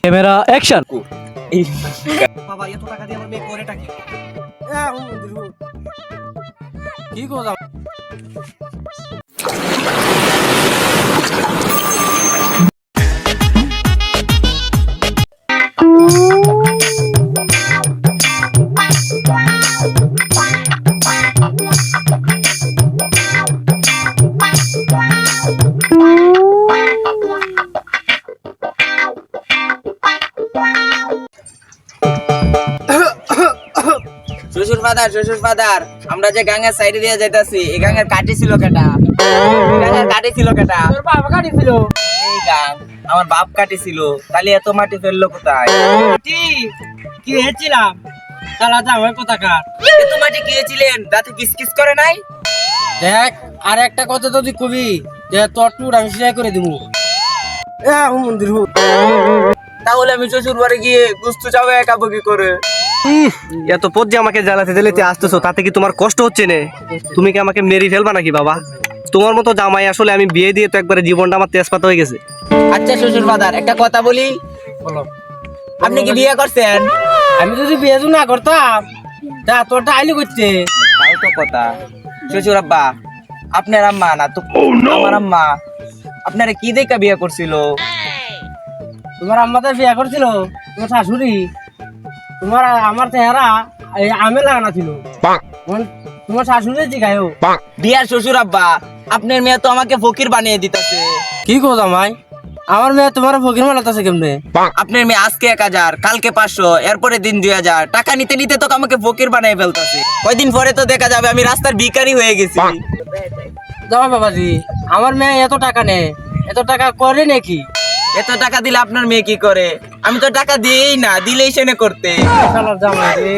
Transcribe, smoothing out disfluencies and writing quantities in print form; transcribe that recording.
Camera action. বাবা এত টাকা দিয়ে আমার মেয়ে করেটা কি? কি গো শ্বশুর ফাদার আমরা যে গাঙ্গের সাইডে দিয়ে যাইতাছি এই গাঙ্গের কাটি ছিল কেটা? তোর বাবা কাটি ছিল? এই গাং আমার বাপ কাটি ছিল, তাহলে এত মাটি ফেললো কোথায়? মাটি কি হয়েছিলাম তালা আমার কোথাকার? এত মাটি খেয়েছিলেন দাঁতে কিসকিস করে নাই? দেখ আর একটা কথা তো তুই কবি যে তোর টুর আমি সেলাই করে দিব। মন্দির তাহলে আমি শ্বশুর বাড়ি গিয়ে গুস্তু যাবো একা বকি করে? এত পথ যে আমাকে জ্বালাতে জ্বালাতে আসতেছো, তাতে কি তোমার কষ্ট হচ্ছে না? তুমি কি আমাকে মেরে ফেলবা নাকি বাবা? তোমার মতো জামাই আসলে আমি বিয়ে দিয়ে তো একবারে জীবনটা আমার তেজপাত হয়ে গেছে। আচ্ছা শ্বশুর ফাদার একটা কথা বলি, বলো। আপনি কি বিয়ে করছেন? আমি যদি বিয়ে না করতাম তা তোরটা আইলি করছে। তাই তো কথা। শ্বশুর আব্বা আপনার আম্মা না তো আমার আম্মা আপনারা কি দেখা বিয়ে করছিল? তোমার আম্মাদের বিয়ে করছিল তোমার শাশুড়ি। তোমার আমার চেহারা আমে লাগানো ছিল, তোমার শাশুড়ি জিগায়ও। বিয়ার শ্বশুর আব্বা আপনার মেয়ে তো আমাকে ফকির বানিয়ে দিতেছে। কি গো জামাই, আমার মেয়ে তোমার ফকির মানাতেছে কেমনে? আপনার মেয়ে আজকে 1000, কালকে 500, এরপরে দিন 2000 টাকা নিতে নিতে তো আমাকে ফকির বানিয়ে ফেলতেছে। কয়দিন পরে তো দেখা যাবে আমি রাস্তার ভিখারি হয়ে গেছি। জামাই বাবাজি, আমার মেয়ে এত টাকা নেই, এত টাকা করে নাকি? এত টাকা দিলে আপনার মেয়ে কি করে? আমি তো টাকা দিয়েই না, দিলেই সেনে করতে। জামাই রে